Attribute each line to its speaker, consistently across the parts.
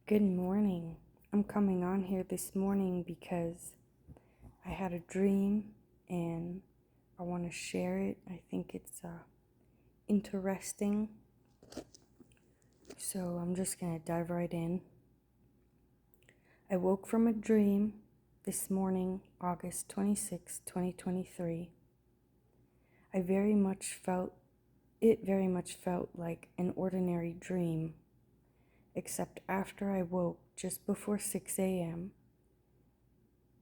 Speaker 1: Good morning. I'm coming on here this morning because I had a dream and I want to share it. I think it's interesting. So I'm just going to dive right in. I woke from a dream this morning, August 26, 2023. It very much felt like an ordinary dream, except after I woke just before 6 a.m.,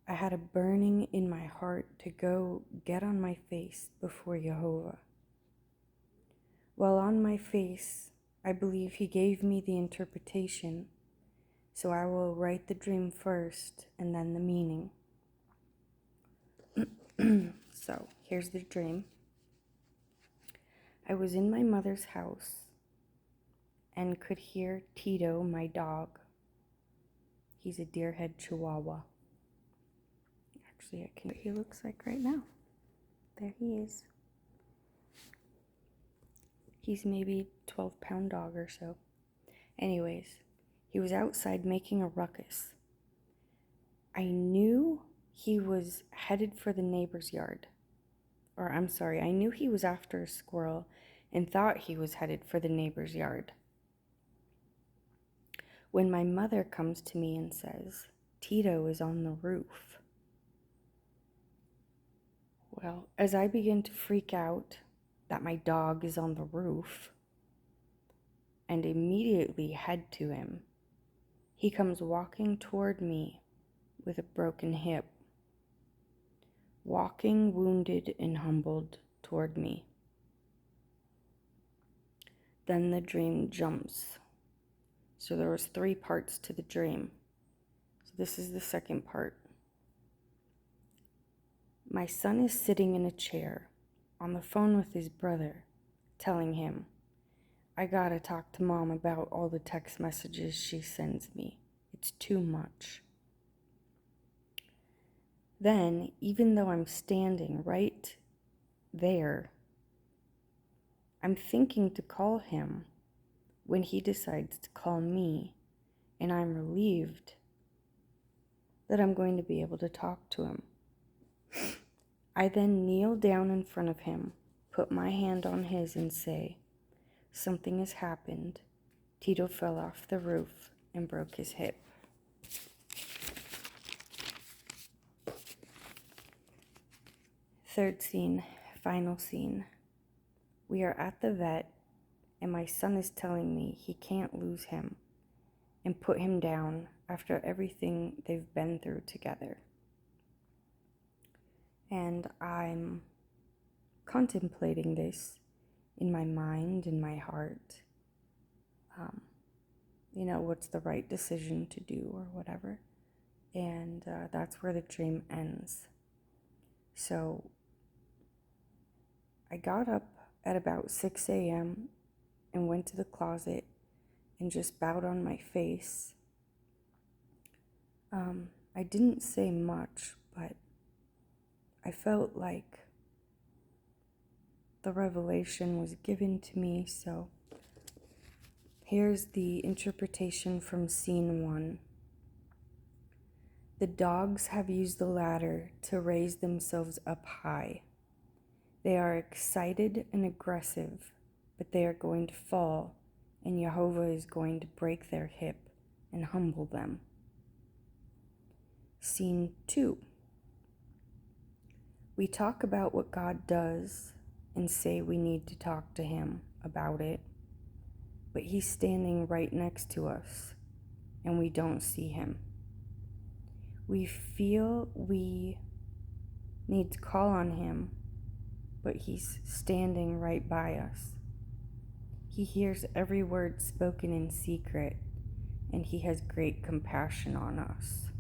Speaker 1: I had a burning in my heart to go get on my face before Jehovah. While on my face, I believe he gave me the interpretation, so I will write the dream first and then the meaning. So, here's the dream. I was in my mother's house and could hear Tito, my dog. He's a deer-head Chihuahua. Actually, I can see what he looks like right now. There he is. He's maybe 12-pound dog or so. Anyways, he was outside making a ruckus. I knew he was headed for the neighbor's yard. I knew he was after a squirrel and thought he was headed for the neighbor's yard. When my mother comes to me and says, "Tito is on the roof." Well, as I begin to freak out that my dog is on the roof and immediately head to him, he comes walking toward me with a broken hip, walking wounded and humbled toward me. Then the dream jumps. So there was 3 parts to the dream. So this is the second part. My son is sitting in a chair on the phone with his brother, telling him, "I gotta talk to Mom about all the text messages she sends me. It's too much." Then, even though I'm standing right there, I'm thinking to call him when he decides to call me, and I'm relieved that I'm going to be able to talk to him. I then kneel down in front of him, put my hand on his and say, "Something has happened. Tito fell off the roof and broke his hip." Third scene, final scene. We are at the vet, and my son is telling me he can't lose him and put him down after everything they've been through together. And I'm contemplating this in my mind, in my heart. What's the right decision to do or whatever. And that's where the dream ends. So I got up at about 6 a.m. and went to the closet and just bowed on my face. I didn't say much, but I felt like the revelation was given to me. So here's the interpretation from scene 1. The dogs have used the ladder to raise themselves up high. They are excited and aggressive, but they are going to fall, and Jehovah is going to break their hip and humble them. Scene 2. We talk about what God does and say we need to talk to him about it, but he's standing right next to us, and we don't see him. We feel we need to call on him, but he's standing right by us. He hears every word spoken in secret, and he has great compassion on us.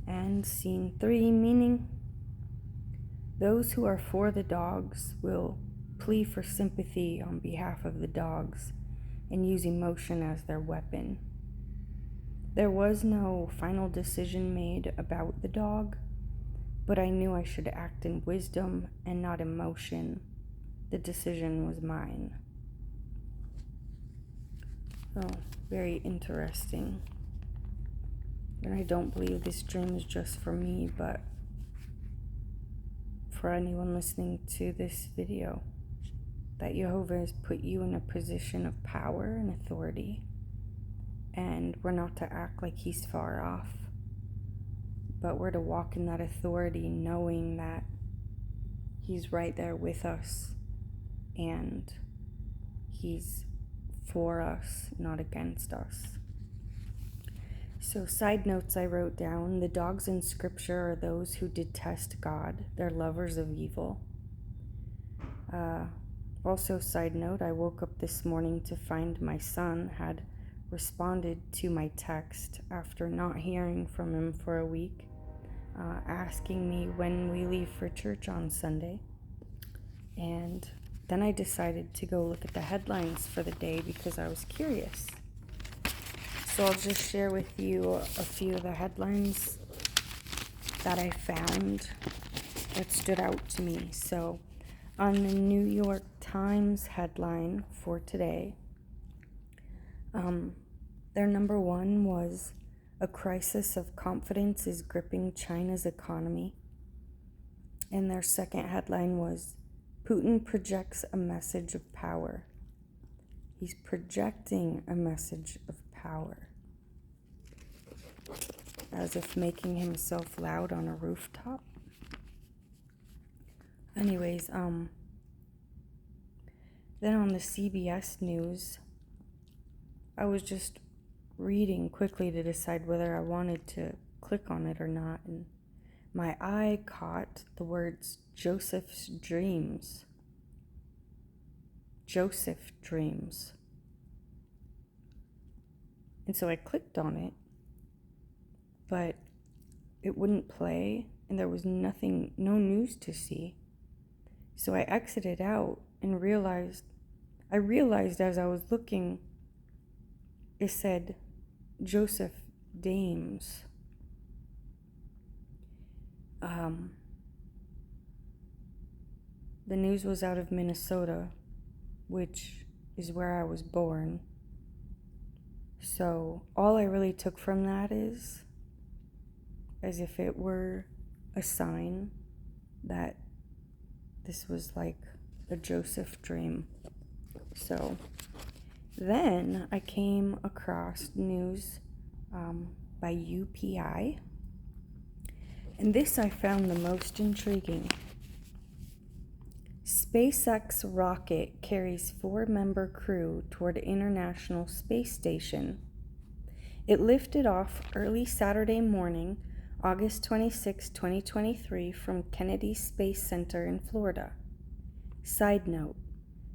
Speaker 1: And scene 3, meaning those who are for the dogs will plea for sympathy on behalf of the dogs and use emotion as their weapon. There was no final decision made about the dog, but I knew I should act in wisdom and not emotion. The decision was mine. Oh, very interesting. And I don't believe this dream is just for me, but for anyone listening to this video, that Jehovah has put you in a position of power and authority, and we're not to act like he's far off, but we're to walk in that authority knowing that he's right there with us, and he's for us, not against us. So, side notes I wrote down: the dogs in scripture are those who detest God, they're lovers of evil. Also, side note, I woke up this morning to find my son had responded to my text after not hearing from him for a week, asking me when we leave for church on Sunday. And then I decided to go look at the headlines for the day because I was curious. So I'll just share with you a few of the headlines that I found that stood out to me. So on the New York Times headline for today, their number one was "A crisis of confidence is gripping China's economy." And their second headline was "Putin projects a message of power." He's projecting a message of power, as if making himself loud on a rooftop. Anyways, then on the CBS News, I was just reading quickly to decide whether I wanted to click on it or not, and my eye caught the words Joseph's Dreams. Joseph Dreams. And so I clicked on it, but it wouldn't play, and there was nothing, no news to see. So I exited out and realized as I was looking, it said Joseph Dames. The news was out of Minnesota, which is where I was born. So all I really took from that is as if it were a sign that this was like a Joseph dream. So then I came across news by UPI, and this I found the most intriguing. SpaceX rocket carries 4-member crew toward International Space Station. It lifted off early Saturday morning, August 26, 2023, from Kennedy Space Center in Florida. Side note,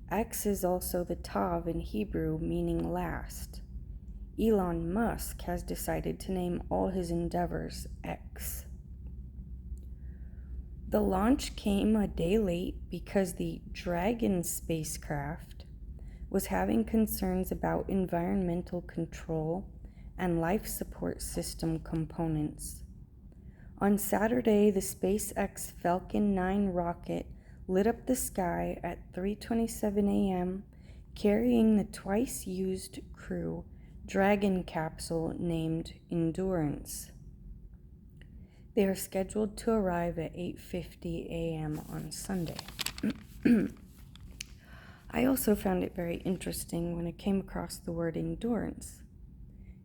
Speaker 1: X is also the Tav in Hebrew, meaning last. Elon Musk has decided to name all his endeavors X. The launch came a day late because the Dragon spacecraft was having concerns about environmental control and life support system components. On Saturday, the SpaceX Falcon 9 rocket lit up the sky at 3:27 a.m., carrying the twice-used Crew Dragon capsule named Endurance. They are scheduled to arrive at 8:50 a.m. on Sunday. I also found it very interesting when I came across the word endurance,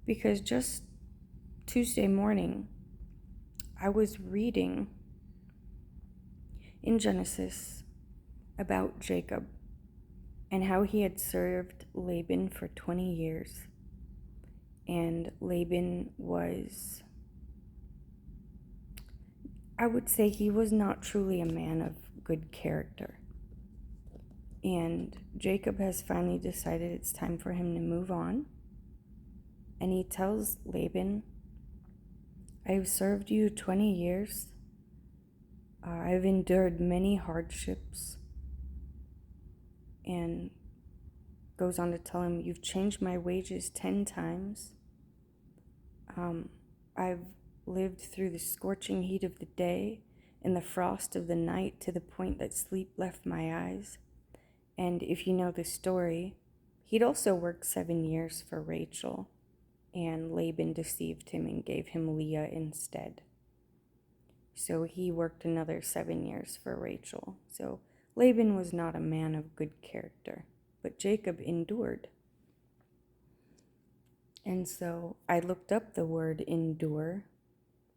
Speaker 1: because just Tuesday morning, I was reading in Genesis about Jacob and how he had served Laban for 20 years. And Laban was, I would say, he was not truly a man of good character. And Jacob has finally decided it's time for him to move on. And he tells Laban, "I've served you 20 years. I've endured many hardships." And goes on to tell him, "You've changed my wages 10 times. I've lived through the scorching heat of the day and the frost of the night to the point that sleep left my eyes. And if you know the story, He'd also worked 7 years for Rachel, and Laban deceived him and gave him Leah instead. So he worked another 7 years for Rachel. So Laban was not a man of good character, but Jacob endured. And so I looked up the word endure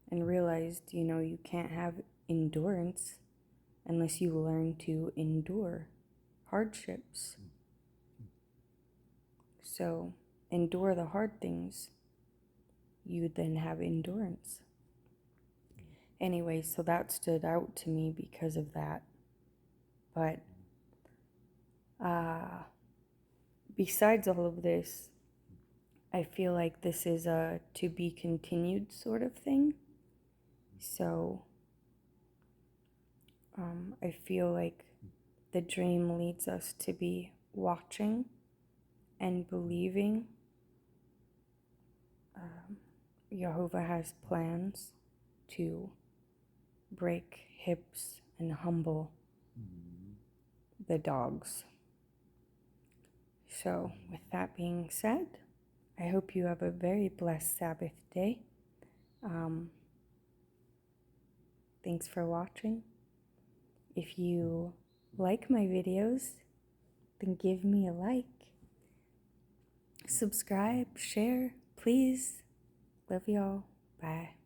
Speaker 1: and realized, you can't have endurance unless you learn to endure hardships. So endure the hard things. You then have endurance. Anyway, so that stood out to me because of that. But besides all of this, I feel like this is a to be continued sort of thing. So I feel like the dream leads us to be watching and believing. Jehovah has plans to break hips and humble the dogs. So, with that being said, I hope you have a very blessed Sabbath day. Thanks for watching. If you like my videos, then give me a like. Subscribe, share, please. Love y'all. Bye.